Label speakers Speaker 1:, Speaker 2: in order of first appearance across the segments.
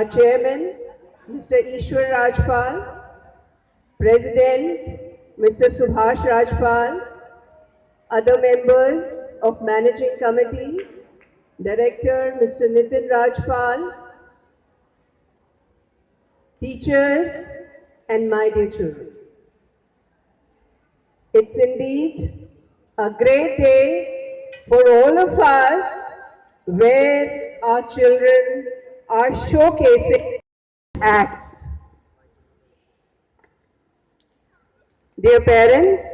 Speaker 1: our chairman, Mr. R Rajpal, President, Mr. Subhash Rajpal, other members of Managing Committee, Director, Mr. Nitin Rajpal, teachers, and my dear children. It's indeed a great day for all of us where our children are showcasing acts. Dear parents,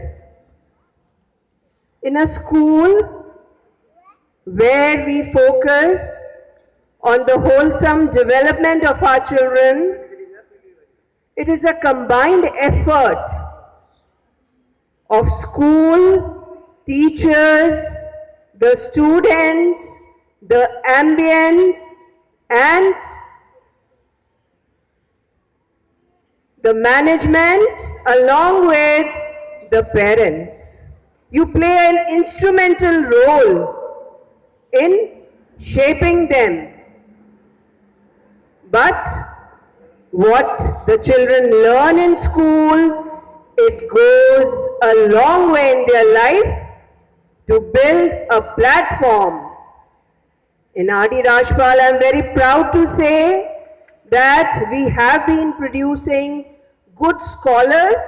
Speaker 1: in a school where we focus on the wholesome development of our children, it is a combined effort of school, teachers, the students, the ambience, and the management along with the parents. You play an instrumental role in shaping them. But what the children learn in school, it goes a long way in their life to build a platform. In R D Rajpal, I am very proud to say that we have been producing good scholars.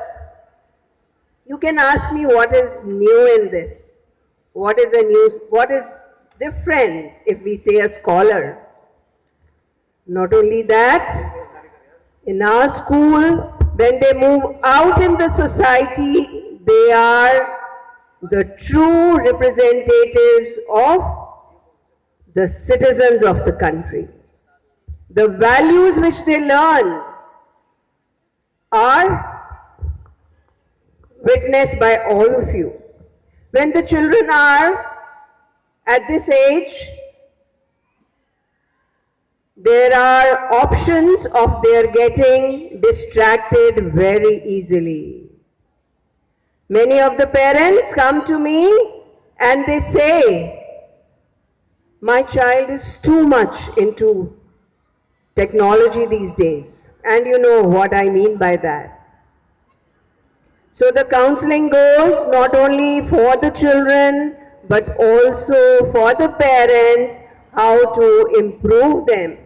Speaker 1: You can ask me what is new in this. What is different if we say a scholar? Not only that, in our school, when they move out in the society, they are the true representatives of the citizens of the country. The values which they learn are witnessed by all of you. When the children are at this age, there are options of their getting distracted very easily. Many of the parents come to me and they say, my child is too much into technology these days. And you know what I mean by that. So the counseling goes not only for the children, but also for the parents, how to improve them.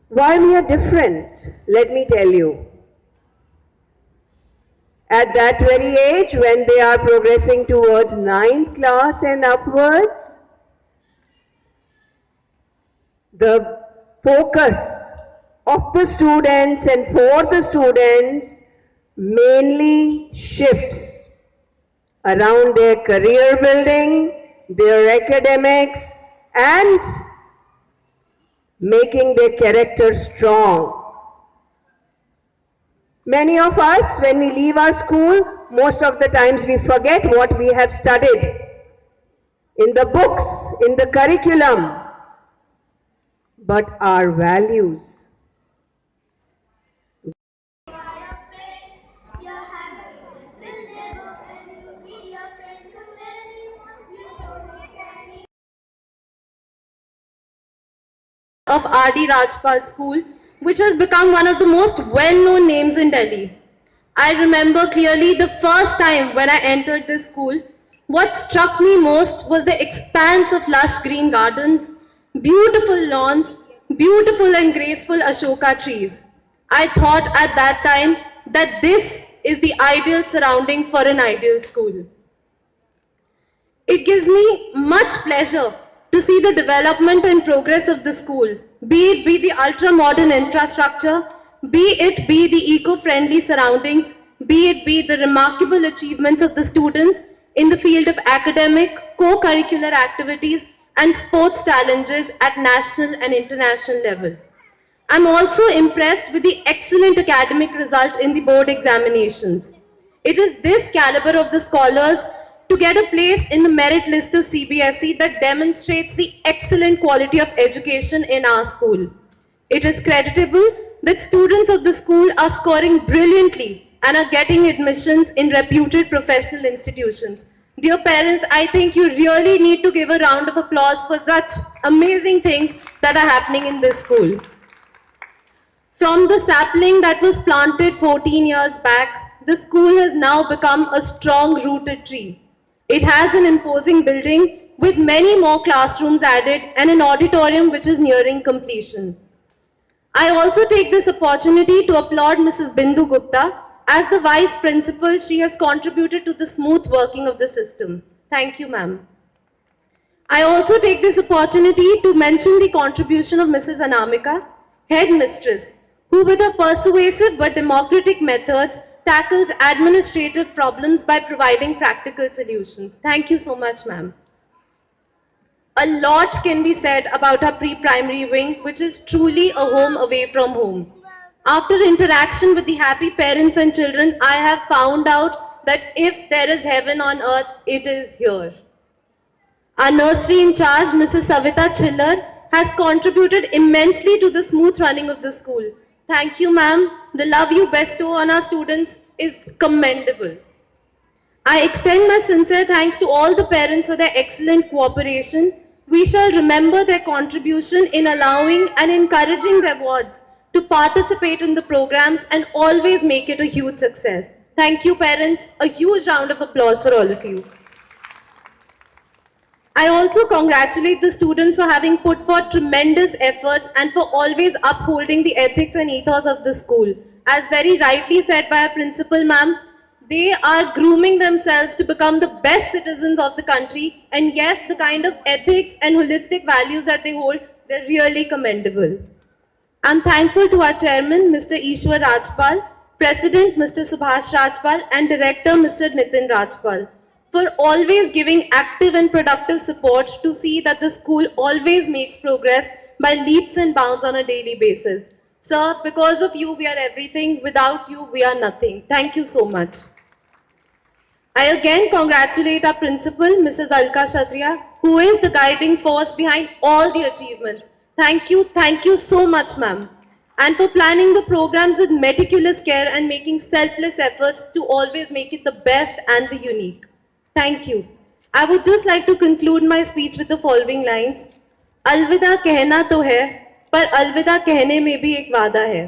Speaker 1: Why we are different? Let me tell you. At that very age, when they are progressing towards 9th class and upwards, the focus of the students and for the students mainly shifts around their career building, their academics, and making their character strong. Many of us, when we leave our school, most of the times we forget what we have studied in the books, in the curriculum, but our values.
Speaker 2: Of R D Rajpal School, which has become one of the most well-known names in Delhi. I remember clearly the first time when I entered this school. What struck me most was the expanse of lush green gardens, beautiful lawns, beautiful and graceful Ashoka trees. I thought at that time that this is the ideal surrounding for an ideal school. It gives me much pleasure to see the development and progress of the school, be it the ultra-modern infrastructure, be it the eco-friendly surroundings, be it the remarkable achievements of the students in the field of academic, co-curricular activities and sports challenges at national and international level. I'm also impressed with the excellent academic result in the board examinations. It is this caliber of the scholars to get a place in the merit list of CBSE that demonstrates the excellent quality of education in our school. It is creditable that students of the school are scoring brilliantly and are getting admissions in reputed professional institutions. Dear parents, I think you really need to give a round of applause for such amazing things that are happening in this school. From the sapling that was planted 14 years back, the school has now become a strong rooted tree. It has an imposing building with many more classrooms added and an auditorium which is nearing completion. I also take this opportunity to applaud Mrs. Bindu Gupta. As the Vice Principal, she has contributed to the smooth working of the system. Thank you, ma'am. I also take this opportunity to mention the contribution of Mrs. Anamika, Headmistress, who with her persuasive but democratic methods tackles administrative problems by providing practical solutions. Thank you so much, ma'am. A lot can be said about our pre-primary wing, which is truly a home away from home. After interaction with the happy parents and children, I have found out that if there is heaven on earth, it is here. Our nursery in charge, Mrs. Savita Chiller, has contributed immensely to the smooth running of the school. Thank you, ma'am. The love you bestow on our students is commendable. I extend my sincere thanks to all the parents for their excellent cooperation. We shall remember their contribution in allowing and encouraging their wards to participate in the programs and always make it a huge success. Thank you, parents. A huge round of applause for all of you. I also congratulate the students for having put forth tremendous efforts and for always upholding the ethics and ethos of the school. As very rightly said by our principal, ma'am, they are grooming themselves to become the best citizens of the country, and yes, the kind of ethics and holistic values that they hold, they're really commendable. I'm thankful to our chairman, Mr. Ishwar Rajpal, president, Mr. Subhash Rajpal, and director, Mr. Nitin Rajpal, for always giving active and productive support to see that the school always makes progress by leaps and bounds on a daily basis. Sir, because of you, we are everything. Without you, we are nothing. Thank you so much. I again congratulate our principal, Mrs. Alka Kshatriya, who is the guiding force behind all the achievements. Thank you so much, ma'am. And for planning the programs with meticulous care and making selfless efforts to always make it the best and the unique. Thank you. I would just like to conclude my speech with the following lines. अलविदा कहना तो है, पर अलविदा कहने में भी एक वादा है.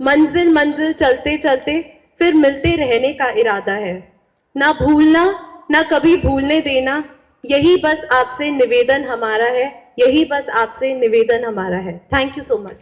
Speaker 2: मंजिल मंजिल चलते चलते फिर मिलते रहने का इरादा है. ना भूलना, ना कभी भूलने देना, यही बस आपसे निवेदन हमारा है. यही बस आपसे निवेदन हमारा है. Thank you so much.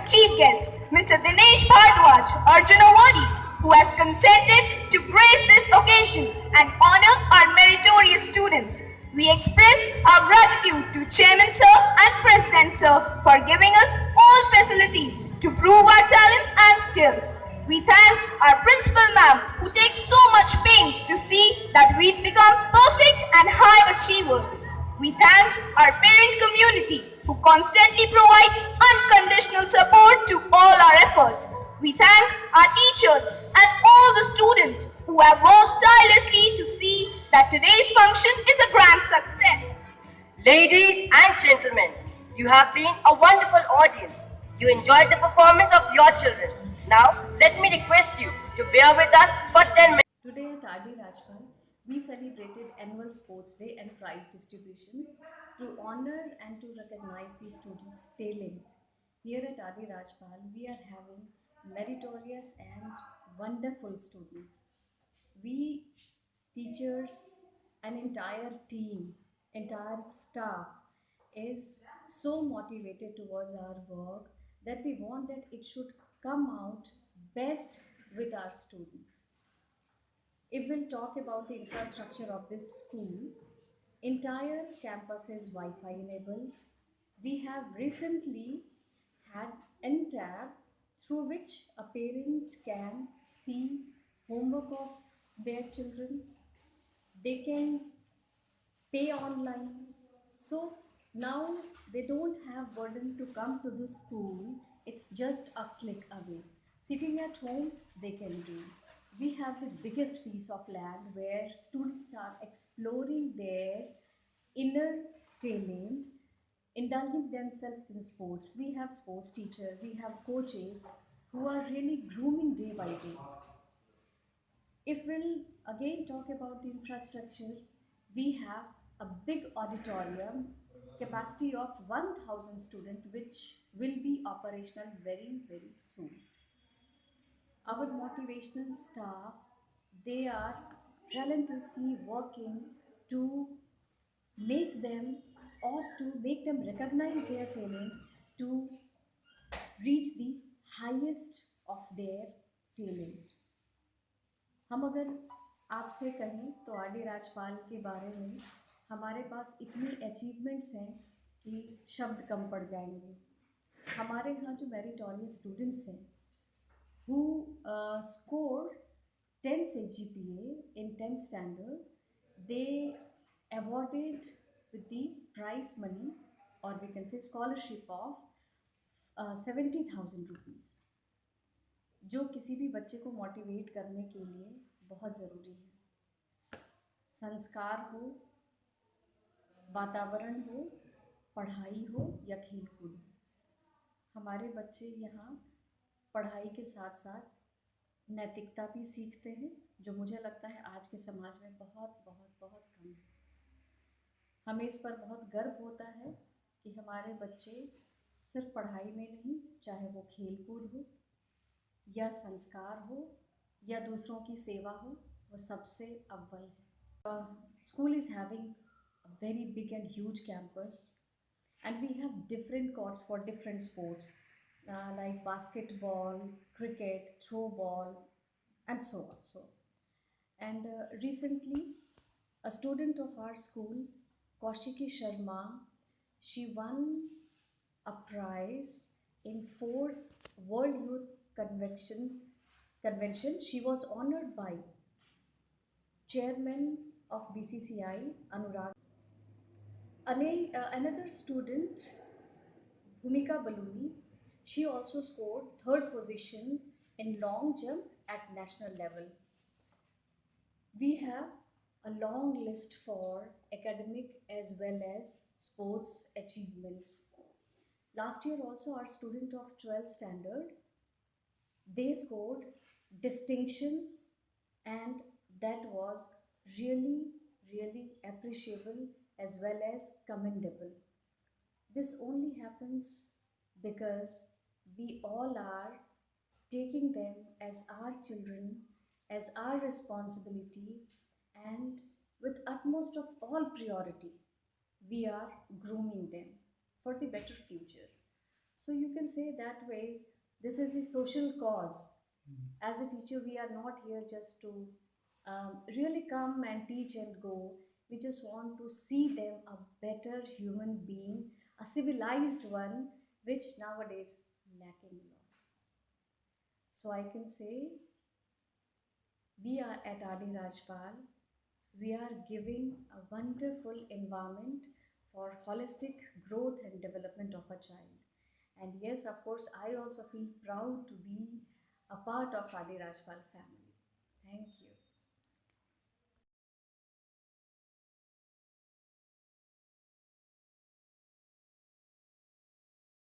Speaker 3: chief guest, Mr. Dinesh Bhardwaj, Arjun Awadi, who has consented to grace this occasion and honor our meritorious students. We express our gratitude to Chairman Sir and President Sir for giving us all facilities to prove our talents and skills. We thank our Principal Ma'am who takes so much pains to see that we become perfect and high achievers. We thank our parent community who constantly provide unconditional support to all our efforts. We thank our teachers and all the students who have worked tirelessly to see that today's function is a grand success.
Speaker 4: Ladies and gentlemen, you have been a wonderful audience. You enjoyed the performance of your children. Now, let me request you to bear with us for 10 minutes.
Speaker 5: Today at R D Rajpal, we celebrated annual sports day and prize distribution to honor and to recognize the students' talent. Here at R D Rajpal, we are having meritorious and wonderful students. We teachers, an entire team, entire staff is so motivated towards our work that we want that it should come out best with our students. If we'll talk about the infrastructure of this school, entire campus is Wi-Fi enabled. We have recently had N-Tab through which a parent can see homework of their children. They can pay online. So now they don't have burden to come to the school. It's just a click away. Sitting at home, they can do. We have the biggest piece of land where students are exploring their inner talent, indulging themselves in sports. We have sports teachers, we have coaches who are really grooming day by day. If we'll again talk about the infrastructure, we have a big auditorium, capacity of 1000 students, which will be operational very, very soon. Our motivational staff, they are relentlessly working to make them or to make them recognize their talent to reach the highest of their talent. हम अगर आपसे कहें तो R D Rajpal के बारे में हमारे पास इतनी अचीवमेंट्स हैं कि शब्द कम पड़ जाएंगे. हमारे यहाँ जो मेरिटोरियस स्टूडेंट्स हैं who scored 10 CGPA in 10th standard, they awarded with the prize money or we can say scholarship of 70,000 rupees. जो किसी भी बच्चे को मोटिवेट करने के लिए बहुत ज़रूरी है. संस्कार हो, वातावरण हो, पढ़ाई हो या खेलकूद हो, हमारे बच्चे यहाँ पढ़ाई के साथ साथ नैतिकता भी सीखते हैं, जो मुझे लगता है आज के समाज में बहुत बहुत बहुत कम है. हमें इस पर बहुत गर्व होता है कि हमारे बच्चे सिर्फ पढ़ाई में नहीं, चाहे वो खेलकूद हो या संस्कार हो या दूसरों की सेवा हो, वो सबसे अव्वल है. School is having a very big and huge campus and we have different courts for different sports like basketball, cricket, throw ball and so on. And recently a student of our school, Kaushiki Sharma, she won a prize in 4th World Youth Convention. She was honored by Chairman of BCCI, Anurag. Another student, Bhumika Baluni, she also scored 3rd position in long jump at national level. We have a long list for academic as well as sports achievements. Last year also our student of 12th standard, they scored distinction and that was really, really appreciable as well as commendable. This only happens because we all are taking them as our children, as our responsibility, and with utmost of all priority, we are grooming them for the better future. So you can say that ways, this is the social cause. As a teacher, we are not here just to really come and teach and go. We just want to see them a better human being, a civilized one, which nowadays lacking a lot. So I can say we are at R D Rajpal. We are giving a wonderful environment for holistic growth and development of a child. And yes, of course, I also feel proud to be a part of R D Rajpal family. Thank you.